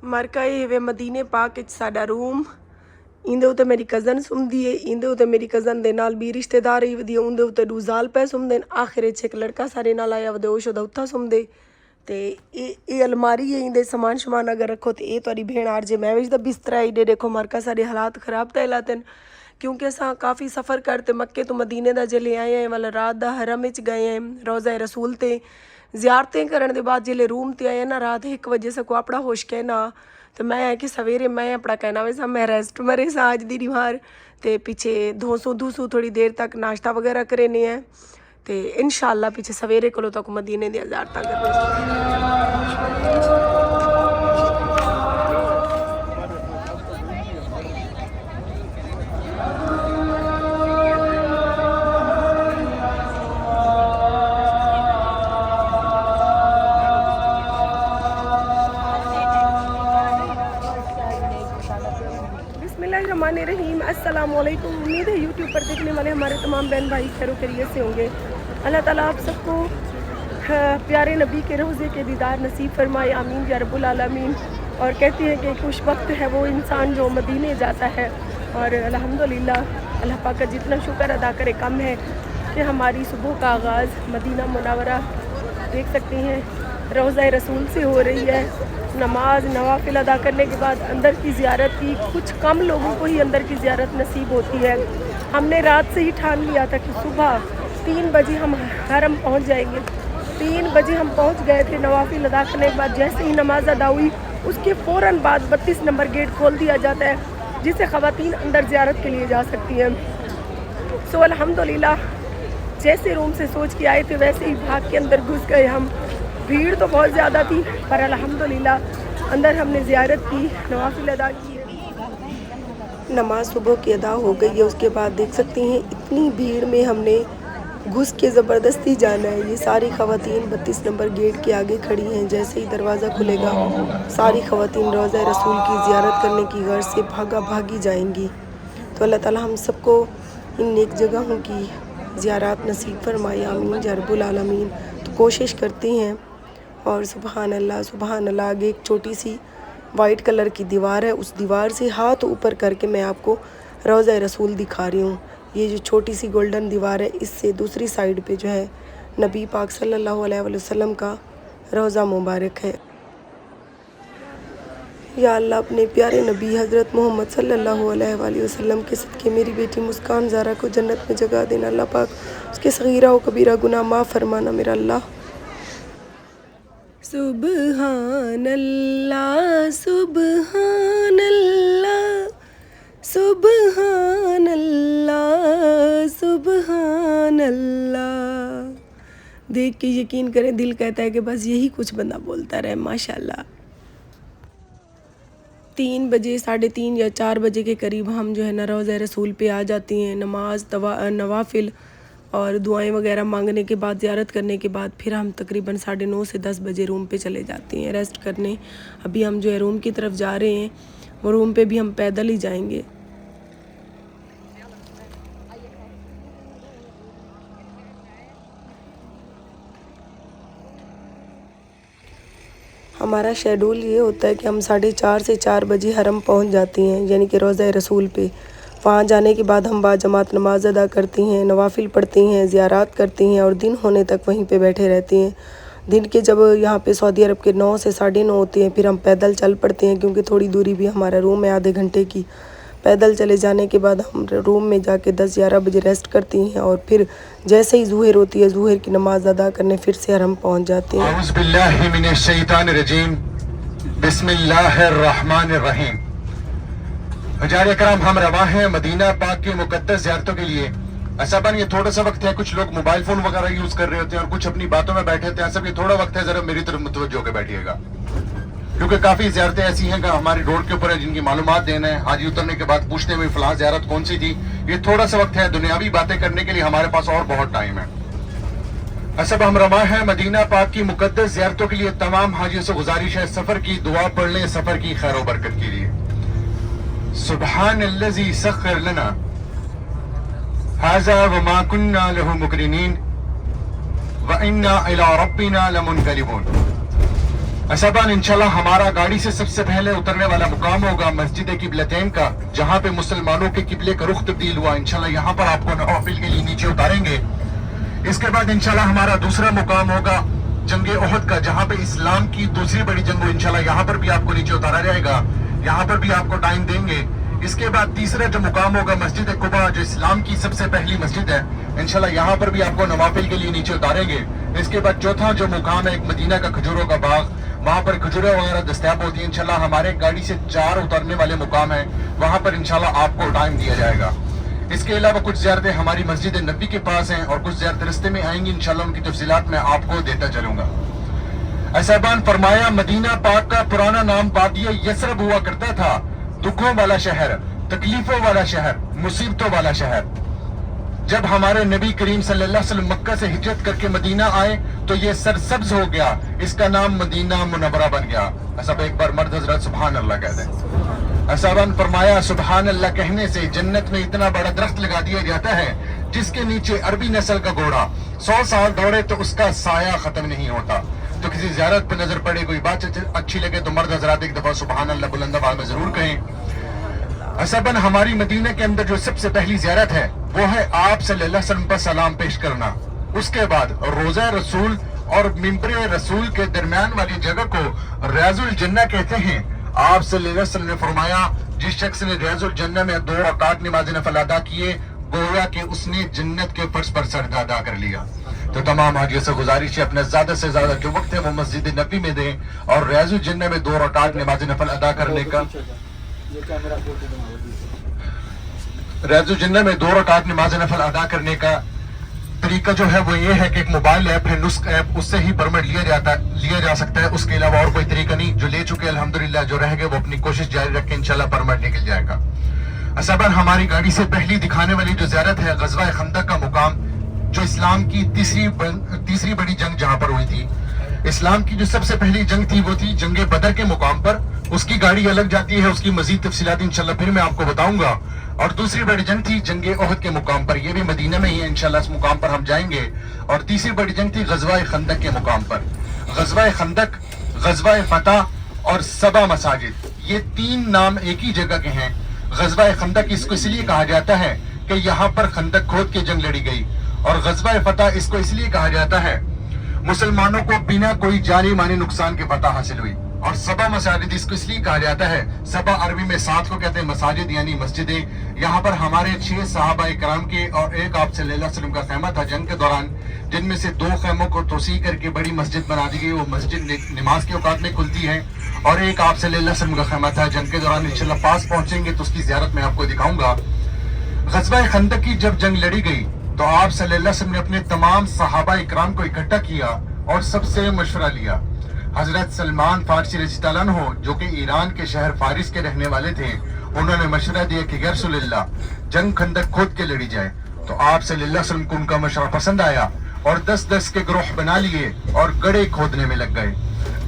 ਮਰਕਾਏ ਵੇ ਮਦੀਨੇ ਪਾਕ ਵਿੱਚ ਸਾਡਾ ਰੂਮ ਇਹਦੇ ਉੱਤੇ ਮੇਰੀ ਕਜ਼ਨ ਸੁਣਦੀ ਹੈ ਇਹਦੇ ਉੱਤੇ ਮੇਰੀ ਕਜ਼ਨ ਦੇ ਨਾਲ ਵੀ ਰਿਸ਼ਤੇਦਾਰ ਹੀ ਵਧੀਆ ਉਹਦੇ ਉੱਤੇ ਦੂਜ਼ਾਲ ਪੈ ਸੁਣਦੇ ਆਖਿਰ 'ਚ ਇੱਕ ਲੜਕਾ ਸਾਰੇ ਨਾਲ ਆਇਆ ਵਿਦੇਸ਼ ਉਹਦਾ ਉੱਥਾ ਸੁਣਦੇ ਤੇ ਇਹ ਅਲਮਾਰੀ ਹੈ ਇਹਦੇ ਸਮਾਨ ਅਗਰ ਰੱਖੋ ਤੇ ਇਹ ਤੁਹਾਡੀ ਭੈਣ ਆਰ ਜੇ ਮਹਿਵਿਸ਼ ਦਾ ਬਿਸਤਰਾ ਇਹਦੇ ਦੇਖੋ ਮਰਕਾ ਸਾਡੇ ਹਾਲਾਤ ਖਰਾਬ ਤਾਂ ਲਾਤਨ ਕਿਉਂਕਿ ਅਸਾਂ ਕਾਫੀ ਸਫ਼ਰ ਕਰਤੇ ਮੱਕੇ ਤੋਂ ਮਦੀਨੇ ਦਾ ਜਲੇ ਆਏ ਹਾਂ ਵਾਲਾ ਰਾਤ ਦਾ ਹਰਮ ਵਿੱਚ ਗਏ ਹਾਂ ਰੋਜ਼ਾ ਰਸੂਲ ਤੇ ਜ਼ਿਆਰਤਾਂ ਕਰਨ ਦੇ ਬਾਅਦ ਜਲੇ रूम ते आए ना रात 1 बजे से को अपना होश कहना तो मैं है कि सवेरे मैं अपना कहना वैसा मैं रेस्ट मरे सा आज दी रिवार ते पीछे धोसू थोड़ी देर तक नाश्ता वगैरह करेने हैं ते इंशाअल्लाह पीछे सवेरे कोलो तक मदीने दी ज़ियारतां करने बिस्मिल्लाहिर्रहमानिर्रहीम अस्सलाम वालेकुम। उम्मीद है यूट्यूब पर देखने वाले हमारे तमाम बहन भाई खैर खैरियत से होंगे। अल्लाह ताला आप सबको प्यारे नबी के रोज़े के दीदार नसीब फरमाए, आमीन या रब्बुल आलमीन। और कहते हैं कि खुश वक्त है वो इंसान जो मदीने जाता है और अल्हम्दुलिल्लाह अल्लाह पाक का जितना शुक्र अदा करे कम है कि हमारी सुबह का आगाज़ मदीना मुनव्वरा देख सकते हैं रोज़ा रसूल से हो रही है। नमाज नवाफिल अदा करने के बाद अंदर की ज़ियारत की कुछ कम लोगों को ही अंदर की ज़ियारत नसीब होती है। हमने रात से ही ठान लिया था कि सुबह 3 बजे हम हरम पहुंच जाएंगे। 3 बजे हम पहुंच गए थे। नवाफिल अदा करने के बाद जैसे ही नमाज अदा हुई उसके फ़ौरन बाद 32 नंबर गेट खोल दिया जाता है जिससे ख़वातीन अंदर ज़ियारत के लिए जा सकती हैं। सो अल्हम्दुलिल्लाह जैसे रूम से सोच के आए थे वैसे ही भाग के अंदर घुस गए हम। भीड़ तो बहुत ज़्यादा थी पर अल्हम्दुलिल्लाह अंदर हमने ज़ियारत की, नवाफिल अदा की। नमाज सुबह की अदा हो गई है। उसके बाद देख सकती हैं इतनी भीड़ में हमने घुस के ज़बरदस्ती जाना है। ये सारी ख़वातीन 32 नंबर गेट के आगे खड़ी हैं। जैसे ही दरवाज़ा खुलेगा सारी ख़वातीन रोज़ा रसूल की ज़ियारत करने की गर्ज से भागी जाएंगी। तो अल्लाह ताला हम सबको इन नेक जगहों की ज़ियारत नसीब फरमाए, आमीन या रब्बुल आलमीन। तो कोशिश करती हैं और सुबहान अल्लाह। आगे एक छोटी सी वाइट कलर की दीवार है, उस दीवार से हाथ ऊपर करके मैं आपको रोज़ा रसूल दिखा रही हूँ। ये जो छोटी सी गोल्डन दीवार है इससे दूसरी साइड पे जो है नबी पाक सल्लल्लाहु अलैहि वसल्लम का रोज़ा मुबारक है। या अल्लाह अपने प्यारे नबी हज़रत मोहम्मद सल्लल्लाहु अलैहि वसल्लम के सदक़े मेरी बेटी मुस्कान ज़ारा को जन्नत में जगह देना। अल्लाह पाक उसके सगीरा व कबीरा गुनाह माफ़ फरमाना मेरा अल्लाह। सुबहान अल्लाह सुबहान अल्लाह सुबहान अल्लाह सुबहान अल्लाह। देख के यकीन करें दिल कहता है कि बस यही कुछ बंदा बोलता रहे माशाल्लाह। 3 बजे 3:30 या 4 बजे के करीब हम जो है ना रोज़ा रसूल पे आ जाती हैं। नमाज नवाफिल और दुआएं वगैरह मांगने के बाद ज़ियारत करने के बाद फिर हम तकरीबन 9:30 से 10 बजे रूम पे चले जाते हैं रेस्ट करने। अभी हम जो है रूम की तरफ जा रहे हैं, वो रूम पे भी हम पैदल ही जाएंगे। हमारा शेड्यूल ये होता है कि हम 4:30 से 4 बजे हरम पहुंच जाती हैं यानी कि रोज़ा रसूल पे। वहाँ जाने के बाद हम बाजमात नमाज अदा करती हैं, नवाफिल पढ़ती हैं, ज़ियारत करती हैं और दिन होने तक वहीं पे बैठे रहती हैं। दिन के जब यहाँ पे सऊदी अरब के 9 से 9:30 होते हैं फिर हम पैदल चल पड़ते हैं क्योंकि थोड़ी दूरी भी हमारा रूम है आधे घंटे की। पैदल चले जाने के बाद हम रूम में जाके 10-11 बजे रेस्ट करती हैं और फिर जैसे ही ज़ुहर होती है ज़ुहर की नमाज अदा करने फिर से हरम पहुँच जाते हैं। औज़ु बिल्लाहि मिनश शैतानिर रजीम, बिस्मिल्लाहिर्रहमानिर्रहीम। हज़ार कराम हम रवा हैं मदीना पाक के मुकद्दस ज़ियारतों के लिए। ऐसा बन ये थोड़ा सा वक्त है, कुछ लोग मोबाइल फ़ोन वगैरह यूज़ कर रहे होते हैं और कुछ अपनी बातों में बैठे होते हैं। सब ये थोड़ा वक्त है, ज़रा मेरी तरफ मुतवज्जो होकर बैठिएगा क्योंकि काफ़ी ज़ियारतें ऐसी हैं कि हमारी रोड के ऊपर है जिनकी मालूमात देना है। हाजी उतरने के बाद पूछते हुए फ़लाँ ज़ियारत कौन सी थी। ये थोड़ा सा वक्त है, दुनियावी बातें करने के लिए हमारे पास और बहुत टाइम है। असब हम रवा है मदीना पाक की मुकद्दस ज़ियारतों के लिए। तमाम हाजियों से गुजारिश है सफ़र की दुआ पढ़ लें सफ़र की खैर व बरकत के लिए। सुब्हानल्लज़ी सख्खर लना हाज़ा व मा कुन्ना लहु मुक़रिनीन व इन्ना इला रब्बिना लमुनक़लिबून। असबान इंशाल्लाह हमारा गाड़ी से सबसे पहले उतरने वाला मुकाम होगा मस्जिद किबलतैन का, जहाँ पे मुसलमानों के किबले का रुख तब्दील हुआ। इंशाल्लाह यहाँ पर आपको नवाफिल के लिए नीचे उतारेंगे। इसके बाद इंशाल्लाह हमारा दूसरा मुकाम होगा जंगे ओहद का, जहाँ पे इस्लाम की दूसरी बड़ी जंग हो। इंशाल्लाह यहाँ पर भी आपको नीचे उतारा जाएगा, यहाँ पर भी आपको टाइम देंगे। इसके बाद तीसरा जो मुकाम होगा मस्जिद कुबा, जो इस्लाम की सबसे पहली मस्जिद है। इंशाल्लाह यहाँ पर भी आपको नवाफिल के लिए नीचे उतारेंगे। इसके बाद चौथा जो मुकाम है एक मदीना का खजूरों का बाग, वहाँ पर खजूरें वगैरह दस्तयाब होती है। इंशाल्लाह हमारे गाड़ी से 4 उतरने वाले मुकाम है, वहाँ पर इंशाल्लाह आपको टाइम दिया जाएगा। इसके अलावा कुछ ज़ियारतें हमारी मस्जिद नबी के पास हैं और कुछ ज़ियारतें रस्ते में आएंगी। इंशाल्लाह उनकी तफसीलात मैं आपको देता चलूंगा। असहबान फरमाया मदीना पाक का पुराना नाम वादिया यसरब हुआ करता था, दुखों वाला शहर, तकलीफों वाला शहर, मुसीबतों वाला शहर। जब हमारे नबी करीम सल्लल्लाहु अलैहि वसल्लम मक्का से हिजरत करके मदीना आए तो ये सरसब्ज हो गया, इसका नाम मदीना मुनव्वरा बन गया। सब एक बार मर्द हजरत सुभान अल्लाह कह दें। असहाबान फरमाया सुभान अल्लाह कहने से जन्नत में इतना बड़ा दरख्त लगा दिया जाता है जिसके नीचे अरबी नस्ल का घोड़ा 100 साल दौड़े तो उसका साया खत्म नहीं होता। तो किसी ज़ियारत पे नजर पड़े, कोई बात अच्छी लगे तो मर्द हजरात एक दफा सुभान अल्लाह बुलंद आवाज़ में जरूर कहें। असबन हमारी मदीना के अंदर जो सबसे पहली ज़ियारत है वो है आप सल्लल्लाहु अलैहि वसल्लम पर सलाम पेश करना। उसके बाद रोज़ा रसूल और मिंबर रसूल के दरमियान वाली जगह को रियाजुल जन्ना कहते हैं। आप सल्लल्लाहु अलैहि वसल्लम ने फरमाया जिस शख्स ने रियाजुल जन्ना में 2 रकात नमाज नफल अदा किए गोया कि उसने जन्नत के फर्श पर सरदा अदा कर लिया। तो तमाम हाजियों से गुजारिश है अपना ज्यादा से ज्यादा जो वक्त है वो मस्जिद नबी में दें और रियाजुल जन्ना में 2 रकात नमाज नफल अदा करने का रियाजुल जन्ना में 2 रकात नमाज नफल अदा करने का तरीका जो है वो ये है कि एक मोबाइल ऐप है नुस्ख ऐप, उससे ही परमिट लिया जा सकता है। उसके अलावा और कोई तरीका नहीं। जो ले चुके अल्हम्दुलिल्लाह, जो रह गए वो अपनी कोशिश जारी रखें, इंशाल्लाह परमिट निकल जाएगा। असबर हमारी गाड़ी से पहली दिखाने वाली जो ज़ियारत है ग़ज़वा खंदक का मुकाम, जो इस्लाम की तीसरी बड़ी जंग जहां पर हुई थी। इस्लाम की जो सबसे पहली जंग थी वो थी जंग बदर के मुकाम पर। उसकी गाड़ी अलग जाती है, उसकी मजीद तफसीलात इंशाल्लाह फिर मैं आपको बताऊंगा। और दूसरी बड़ी जंग थी जंग ओहद के मुकाम पर, ये भी मदीना में ही है, इंशाल्लाह इस मुकाम पर हम जाएंगे। और तीसरी बड़ी जंग थी ग़ज़वा खंदक के मुकाम पर। ग़ज़वा खंदक, ग़ज़वा फतह और सबा मसाजिद, ये 3 नाम एक ही जगह के हैं। ग़ज़वा खंदक इसको इसलिए कहा जाता है कि यहाँ पर खंदक खोद के जंग लड़ी गई, और ग़ज़वा फतह इसको इसलिए कहा जाता है मुसलमानों को बिना कोई जानी मानी नुकसान के फतह हासिल हुई। और सबा मसाजिद इसको इसलिए कहा जाता है, सबा अरबी में 7 को कहते हैं मसाजिद यानी मस्जिदें। यहाँ पर हमारे 6 सहाबा इकराम के और एक आप सल्लल्लाहु अलैहि वसल्लम का खैमा था जंग के दौरान, जिनमें से 2 खैमों को तोसी करके बड़ी मस्जिद बना दी गई। वो मस्जिद नमाज के औकात में खुलती है। और एक आप सल्लल्लाहु अलैहि वसल्लम का खैमा था जंग के दौरान, इंशाल्लाह पास पहुंचेंगे तो उसकी ज़ियारत मैं आपको दिखाऊंगा। ग़ज़वा खंदक की जब जंग लड़ी गई तो आप सल्लल्लाहु अलैहि वसल्लम ने अपने तमाम सहाबा इकराम को इकट्ठा किया और सबसे मशवरा लिया। हजरत सलमान फारसी रज़ियल्लाहु अन्हु जो कि ईरान के शहर फारिस के रहने वाले थे, उन्होंने मशवरा दिया कि या रसूलल्लाह जंग खंदक खोद के लड़ी जाए। तो आप सल्लल्लाहु अलैहि वसल्लम को उनका मशवरा पसंद आया और 10-10 के ग्रोह बना लिए और गड्ढे खोदने में लग गए।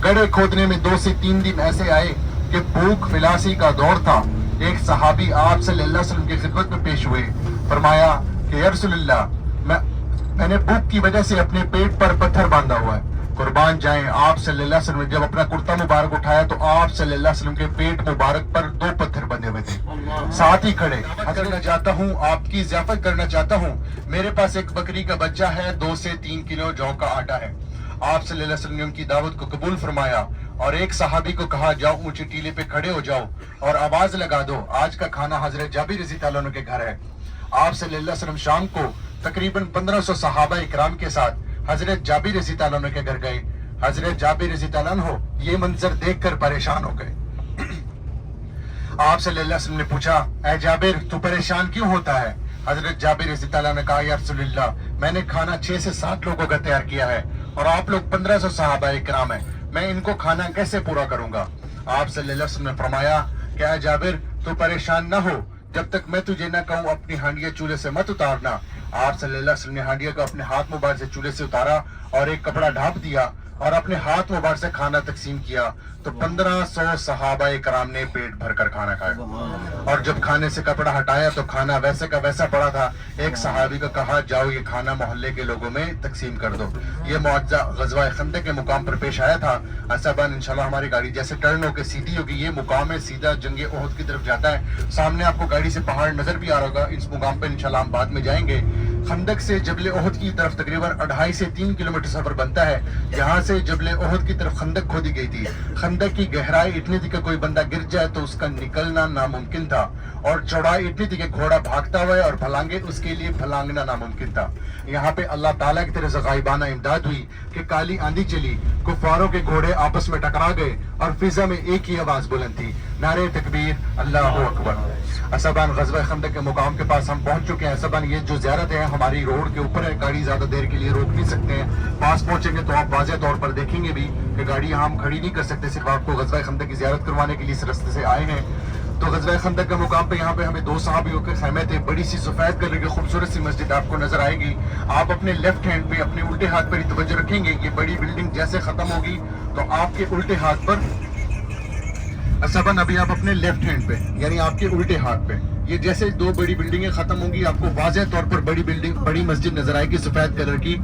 गड्ढे खोदने में 2 से 3 दिन ऐसे आए कि भूख फिलासी का दौर था। एक सहाबी आप सल्लल्लाहु अलैहि वसल्लम की खिदमत में पेश हुए, फरमाया कि या रसूलल्लाह मैंने भूख की वजह से अपने पेट पर पत्थर बांधा हुआ है। कुर्बान जाएं, आप सल्लल्लाहु अलैहि वसल्लम ने जब अपना कुर्ता मुबारक उठाया तो आप सल्लल्लाहु अलैहि वसल्लम के पेट मुबारक पर 2 पत्थर बंधे हुए थे, साथ ही खड़े। करना चाहता हूँ, आपकी ज़ियाफत करना चाहता हूँ। मेरे पास एक बकरी का बच्चा है, 2 से 3 किलो जौ का आटा है। आप सल्लल्लाहु अलैहि वसल्लम ने उनकी दावत को कबूल फरमाया और एक सहाबी को कहा जाओ ऊंची टीले पे खड़े हो जाओ और आवाज लगा दो, आज का खाना हजरत जाबिर रज़ियल्लाहु अन्हु के घर है। आप सल्लल्लाहु अलैहि वसल्लम शाम को तकरीबन 1500 सहाबा इकराम के साथ हजरत जाबिर रज़ियल्लाहु अन्हु के घर गए। हजरत जाबिर रज़ियल्लाहु अन्हु ये मंजर देखकर परेशान हो गए। आप सल्लल्लाहु अलैहि वसल्लम ने पूछा, ऐ जाबिर तू परेशान क्यों होता है? हजरत जाबिर रज़ियल्लाहु अन्हु ने कहा, या रसूलल्लाह मैंने खाना 6 से 7 लोगों का तैयार किया है और आप लोग 1500 सहाबा इकराम है, मैं इनको खाना कैसे पूरा करूंगा? आप सल्लल्लाहु अलैहि वसल्लम ने फरमाया, क्या जाबिर तू परेशान ना हो, जब तक मैं तुझे ना कहूँ अपनी हांडिया चूल्हे से मत उतारना। आप सल्लल्लाहु अलैहि वसल्लम ने हांडिया को अपने हाथ मुबारक से चूल्हे से उतारा और एक कपड़ा ढांप दिया اور اپنے ہاتھ مبارک سے کھانا تقسیم کیا تو 1500 صحابہ کرام نے پیٹ بھر کر کھانا کھایا. اور جب کھانے سے کپڑا ہٹایا تو کھانا ویسے کا ویسا پڑا تھا. ایک صحابی کو کہا جاؤ یہ کھانا محلے کے لوگوں میں تقسیم کر دو. یہ معجزہ غزوہ خندق کے مقام پر پیش آیا تھا. صاحبان انشاءاللہ ہماری گاڑی جیسے ٹرن ہو کے سیدھی ہوگی, یہ مقام ہے سیدھا جنگ احد کی طرف جاتا ہے. سامنے آپ کو گاڑی سے پہاڑ نظر بھی آ رہا ہوگا, اس مقام پہ انشاءاللہ ہم بعد میں جائیں گے. خندق سے جبل احد کی طرف تقریباً 2.5 سے 3 کلومیٹر سفر بنتا ہے. یہاں سے جبل احد کی طرف خندق کھودی گئی تھی. خندق کی گہرائی اتنی تھی کہ کوئی بندہ گر جائے تو اس کا نکلنا ناممکن تھا, اور چوڑائی اتنی تھی کہ گھوڑا بھاگتا ہوا ہے اور پھلانگے اس کے لیے پھلانگنا ناممکن تھا. یہاں پہ اللہ تعالیٰ کی طرف سے غائبانہ امداد ہوئی کہ کالی آندھی چلی, کفاروں کے گھوڑے آپس میں ٹکرا گئے اور فضا میں ایک ہی آواز بلند تھی, نعرہ تکبیر, اللہ اکبر. اسبان غزوہ خندق کے مقام کے پاس ہم پہنچ چکے ہیں. اسبان یہ جو زیارت ہے ہماری روڈ کے اوپر ہے, گاڑی زیادہ دیر کے لیے روک نہیں سکتے ہیں. پاس پہنچیں گے تو آپ واضح طور پر دیکھیں گے بھی کہ گاڑی یہاں ہم کھڑی نہیں کر سکتے, صرف آپ کو غزوہ خندق کی زیارت کروانے کے لیے اس راستے سے آئے ہیں. تو غزوہ خندق کے مقام پہ یہاں پہ ہمیں 2 صحابیوں کے خیمے تھے. بڑی سی سفید کلر کی خوبصورت سی مسجد آپ کو نظر آئے گی. آپ اپنے لیفٹ ہینڈ پہ اپنے الٹے ہاتھ پر ہی توجہ رکھیں گے. یہ بڑی بلڈنگ جیسے ختم ہوگی تو آپ کے الٹے ہاتھ پر اسبن ابھی آپ اپنے لیفٹ ہینڈ پہ یعنی آپ کے الٹے ہاتھ پہ یہ جیسے 2 بڑی بلڈنگیں ختم ہوں گی آپ کو واضح طور پر بڑی مسجد نظر آئے گی سفید کلر کی,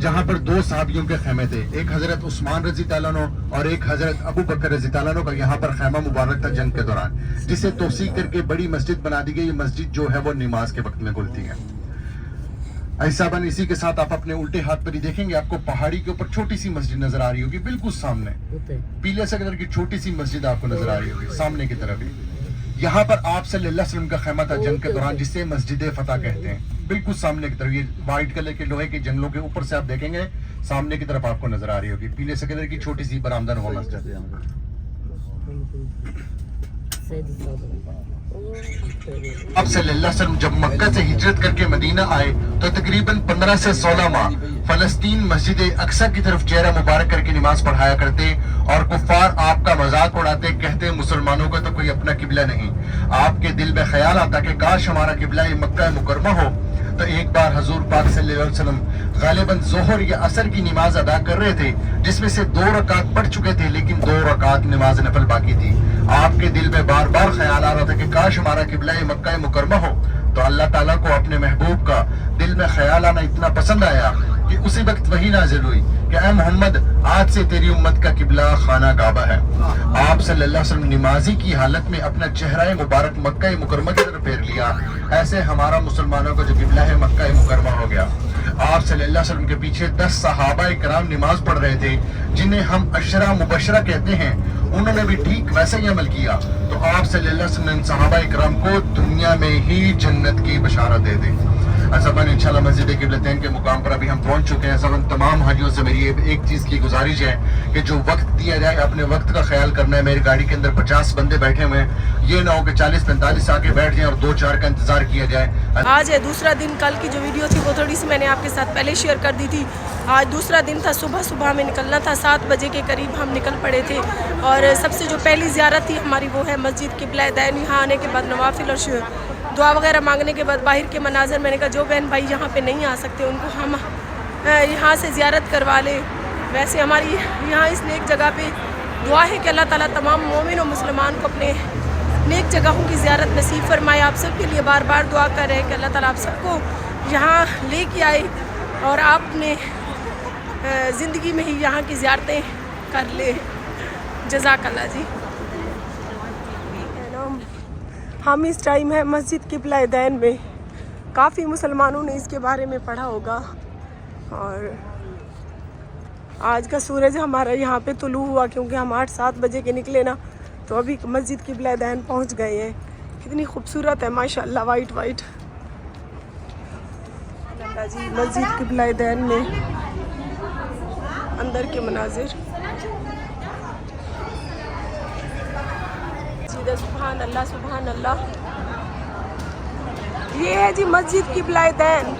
جہاں پر 2 صحابیوں کے خیمے تھے. ایک حضرت عثمان رضی اللہ عنہ اور ایک حضرت ابو بکر رضی اللہ عنہ کا یہاں پر خیمہ مبارک تھا جنگ کے دوران, جسے توسیع کر کے بڑی مسجد بنا دی گئی. یہ مسجد جو ہے وہ نماز کے وقت میں کھلتی ہے. ایسابن اسی کے ساتھ آپ اپنے الٹے ہاتھ پر ہی دیکھیں گے آپ کو پہاڑی کے اوپر چھوٹی سی مسجد نظر آ رہی ہوگی, بالکل سامنے پیلے سے کلر کی چھوٹی سی مسجد آپ کو نظر آ رہی ہوگی سامنے کی طرف ہی. یہاں پر آپ صلی اللہ علیہ وسلم کا خیمہ تھا جنگ کے دوران, جسے مسجد فتح کہتے ہیں. بالکل سامنے کی طرف, یہ وائٹ کلر کے لوہے کے جنگلوں کے اوپر سے آپ دیکھیں گے سامنے کی طرف آپ کو نظر آ رہی ہوگی پیلے سے کلر کی چھوٹی سی برآمدہ نما مسجد. اب صلی اللہ علیہ وسلم جب مکہ سے ہجرت کر کے مدینہ آئے تو تقریباً 15 سے 16 ماہ فلسطین مسجد اقصی کی طرف چہرہ مبارک کر کے نماز پڑھایا کرتے, اور کفار آپ کا مذاق اڑاتے, کہتے مسلمانوں کا تو کوئی اپنا قبلہ نہیں. آپ کے دل میں خیال آتا کہ کاش ہمارا قبلہ مکہ مکرمہ ہو. تو ایک بار حضور پاک صلی اللہ علیہ وسلم غالباً ظہر یا عصر کی نماز ادا کر رہے تھے, جس میں سے 2 رکعت پڑھ چکے تھے لیکن 2 رکعت نماز نفل باقی تھی. آپ کے دل میں بار بار خیال آ رہا تھا کہ کاش ہمارا قبلہ مکہ مکرمہ ہو. تو اللہ تعالیٰ کو اپنے محبوب کا دل میں خیال آنا اتنا پسند آیا کہ اسی وقت وحی نازل ہوئی کہ اے محمد آج سے تیری امت کا قبلہ خانہ کعبہ ہے. آپ صلی اللہ علیہ وسلم نمازی کی حالت میں اپنا چہرہ مبارک مکہ مکرمہ کی طرف پھیر لیا. ایسے ہمارا مسلمانوں کا جو قبلہ ہے مکہ مکرمہ ہو گیا. آپ صلی اللہ علیہ وسلم کے پیچھے 10 صحابہ کرام نماز پڑھ رہے تھے جنہیں ہم عشرہ مبشرہ کہتے ہیں. انہوں نے بھی ٹھیک ویسا ہی عمل کیا. تو آپ صلی اللہ علیہ وسلم نے صحابہ کرام کو دنیا میں ہی جنت کی بشارت دے دی. سبن انشاءاللہ مسجد قبلتین کے مقام پر ابھی ہم پہنچ چکے ہیں. سبن تمام حاجیوں سے میری ایک چیز کی گزارش ہے کہ جو وقت دیا جائے اپنے وقت کا خیال کرنا ہے. میری گاڑی کے اندر 50 بندے بیٹھے ہوئے ہیں, یہ نہ ہو کہ 40-45 آگے بیٹھ جائیں اور 2-4 کا انتظار کیا جائے. آج ہے دوسرا دن. کل کی جو ویڈیو تھی وہ تھوڑی سی میں نے آپ کے ساتھ پہلے شیئر کر دی تھی. آج دوسرا دن تھا. صبح ہمیں نکلنا تھا, 7 بجے کے قریب ہم نکل پڑے تھے. اور سب سے جو پہلی زیارت تھی ہماری وہ ہے مسجد قبلہ دین. یہاں آنے کے بعد نوافل اور دعا وغیرہ مانگنے کے بعد باہر کے مناظر, میں نے کہا جو بہن بھائی یہاں پہ نہیں آ سکتے ان کو ہم یہاں سے زیارت کروا لیں. ویسے ہماری یہاں اس نیک جگہ پہ دعا ہے کہ اللہ تعالیٰ تمام مومن و مسلمان کو اپنے نیک جگہوں کی زیارت نصیب فرمائے. آپ سب کے لیے بار بار دعا کر رہے ہیں کہ اللہ تعالیٰ آپ سب کو یہاں لے کے آئے اور آپ نے زندگی میں ہی یہاں کی زیارتیں کر لے. جزاک اللہ جی. ہم اس ٹائم ہے مسجد قبلہ دین میں. کافی مسلمانوں نے اس کے بارے میں پڑھا ہوگا. اور آج کا سورج ہمارا یہاں پہ طلوع ہوا کیونکہ ہم 8-7 بجے کے نکلے نا, تو ابھی مسجد قبلہ دین پہنچ گئے ہیں. کتنی خوبصورت ہے ماشاءاللہ, وائٹ وائٹ. جی مسجد قبلہ دین میں اندر کے مناظر. سبحان اللہ سبحان اللہ. یہ ہے جی مسجد قبلہ دین.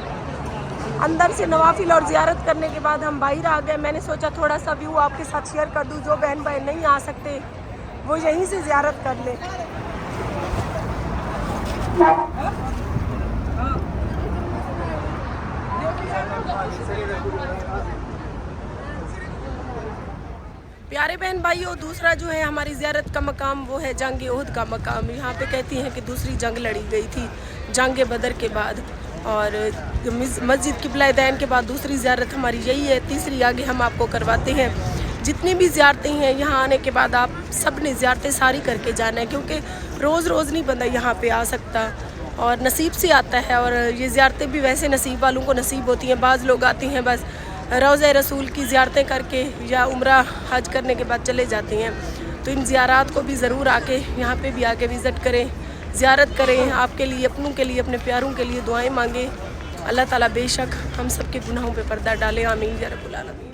اندر سے نوافل اور زیارت کرنے کے بعد ہم باہر آ گئے. میں نے سوچا تھوڑا سا ویو آپ کے ساتھ شیئر کر دوں. جو بہن بھائی نہیں آ سکتے وہ یہیں سے زیارت کر لیں. प्यारे बहन भाइयों, दूसरा जो है हमारी ज़ियारत का मकाम वो है जंग उहद का मकाम। यहाँ पे कहती हैं कि दूसरी जंग लड़ी गई थी जंग बदर के बाद, और मस्जिद क़िबला-ए-दैन के बाद दूसरी ज़ियारत हमारी यही है। तीसरी आगे हम आपको करवाते हैं। जितनी भी ज़ियारतें हैं यहाँ आने के बाद आप सब ने ज़ियारतें सारी करके जाना है, क्योंकि रोज़ रोज़ नहीं बंदा यहाँ पे आ सकता और नसीब से आता है। और ये ज़ियारतें भी वैसे नसीब वालों को नसीब होती हैं। बाज़ लोग आती हैं बस रोज़ा रसूल की ज़ियारतें करके या उम्रा हज करने के बाद चले जाते हैं। तो इन ज़ियारात को भी ज़रूर आके यहाँ पे भी आके विज़िट करें, ज़ियारत करें, आपके लिए, अपनों के लिए, अपने प्यारों के लिए दुआएं मांगें। अल्लाह ताला बेशक हम सब के गुनाहों पे पर्दा डाले। आमीन या रब्बुल आलमीन।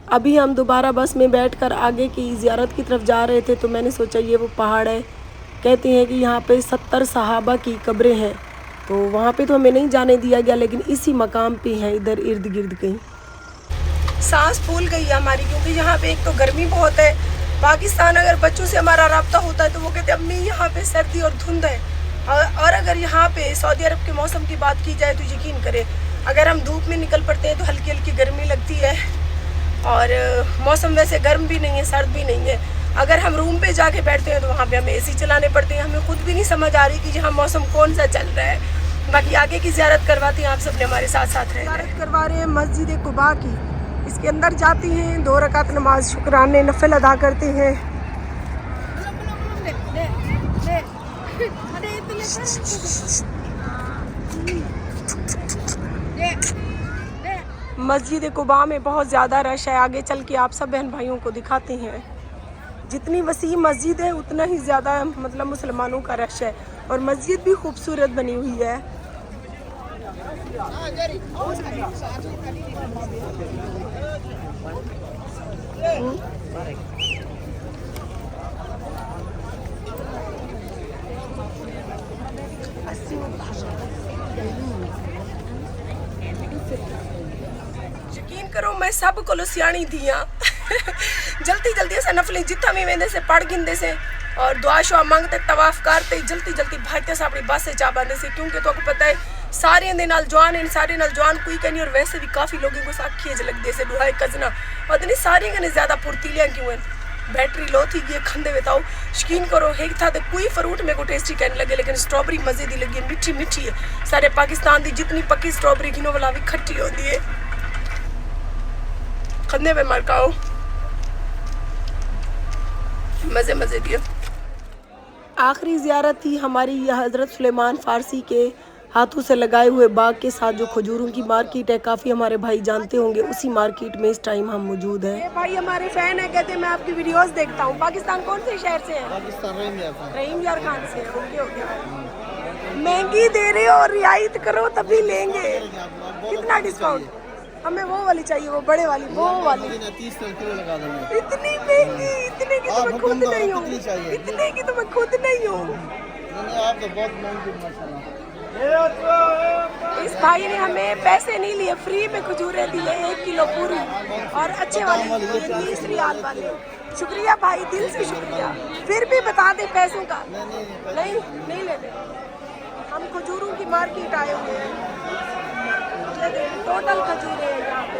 अभी हम दोबारा बस में बैठकर आगे की ज़ियारत की तरफ जा रहे थे तो मैंने सोचा ये वो पहाड़ है। कहते हैं कि यहाँ पे 70 सहाबा की कब्रें हैं, तो वहाँ पे तो हमें नहीं जाने दिया गया, लेकिन इसी मकाम पे हैं इधर इर्द गिर्द कहीं। सांस फूल गई है हमारी, क्योंकि यहाँ पे एक तो गर्मी बहुत है। पाकिस्तान अगर बच्चों से हमारा रब्ता होता है तो वो कहते हैं अम्मी यहाँ पे सर्दी और धुंध है, और अगर यहाँ पे सऊदी अरब के मौसम की बात की जाए तो यकीन करें अगर हम धूप में निकल पड़ते हैं तो हल्की हल्की गर्मी लगती है, और मौसम वैसे गर्म भी नहीं है सर्द भी नहीं है। अगर हम रूम पे जाके बैठते हैं तो वहाँ पे हमें एसी चलाने पड़ते हैं। हमें खुद भी नहीं समझ आ रही कि यहाँ मौसम कौन सा चल रहा है। बाकी आगे की ज़ियारत करवाते हैं, आप सब ने हमारे साथ साथ रहे। ज़ियारत करवा रहे हैं मस्जिद कुबा की। इसके अंदर जाती हैं, 2 रकात नमाज शुक्राने नफल अदा करते हैं। मस्जिद कुबा में बहुत ज़्यादा रश है। आगे चल के आप सब बहन भाइयों को दिखाते हैं। जितनी वसी मस्जिद है उतना ही ज़्यादा मतलब मुसलमानों का रश है, और मस्जिद भी खूबसूरत बनी हुई है। यकीन करो मैं सब को सियाणी दियाँ जल्दी जल्दी से नफली जितना भी वेंदे से पढ़ गिंदे से और दुआ शुआ मांगते तवाफ करते जल्दी जल्दी भागते से अपनी बस से चा बांधे से, क्योंकि तो आपको पता है सारे दे नाल जवान इन सारे नाल जवान कोई कहनी, और वैसे भी काफ़ी लोगों को साखी लगते से दुआए कजना पता नहीं सारे कने ज़्यादा फुर्तीलियाँ क्यों हैं। बैटरी लो थी ये खंदे बताओ। यकीन करो एक था तो कोई फ्रूट मेरे को टेस्टी कहने लगे, लेकिन स्ट्रॉबेरी मज़े दी लगी, मीठी मीठी है। सारे पाकिस्तान की जितनी पक्की स्ट्रॉबेरी किनो वाला भी खट्टी होती है। खंदे में मरकाओ मज़े मज़े दिए। आखिरी ज़ियारत थी हमारी यह हज़रत सुलेमान फ़ारसी के हाथों से लगाए हुए बाग के साथ जो खजूरों की मार्केट है। काफ़ी हमारे भाई जानते होंगे, उसी मार्केट में इस टाइम हम मौजूद हैं। भाई हमारे फैन है, कहते हैं मैं आपकी वीडियोस देखता हूँ। पाकिस्तान कौन से शहर से हैं? पाकिस्तान रहीम यार खान से। Okay okay. महंगी दे रहे हो, रियायत करो तभी लेंगे। कितना डिस्काउंट? हमें वो वाली चाहिए, वो बड़े वाली, वो वाली। 30 किलो लगा देंगे। इतनी महंगी, इतने की तो मैं खुद नहीं हूँ, इतने की तो मैं खुद नहीं हूँ। आप तो बहुत महंगी माशाल्लाह। इस भाई ने हमें पैसे नहीं लिए, फ्री में खजूरें दी है 1 किलो पूरी, और अच्छे वाले 30 रियाल वाले। शुक्रिया भाई, दिल से शुक्रिया। फिर भी बता दे पैसों का। नहीं लेते। हम खजूरों की मार्केट आए हुए हैं, टोटल खजूरें हैं यहाँ पे।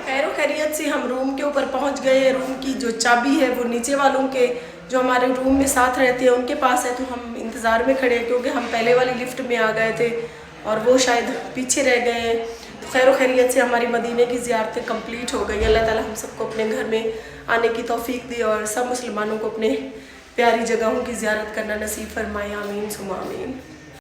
खैरो खैरियत से हम रूम के ऊपर पहुँच गए। रूम की जो चाबी है वो नीचे वालों के जो हमारे रूम में साथ रहते हैं उनके पास है, तो हम इंतज़ार में खड़े हैं क्योंकि हम पहले वाली लिफ्ट में आ गए थे और वो शायद पीछे रह गए हैं। तो खैरो खैरियत से हमारी मदीने की ज़ियारतें कंप्लीट हो गई। अल्लाह ताला हम सबको अपने घर में आने की तौफीक दी और सब मुसलमानों को अपने प्यारी जगहों की ज़ियारत करना नसीब फरमाए। आमीन सुमा आमीन।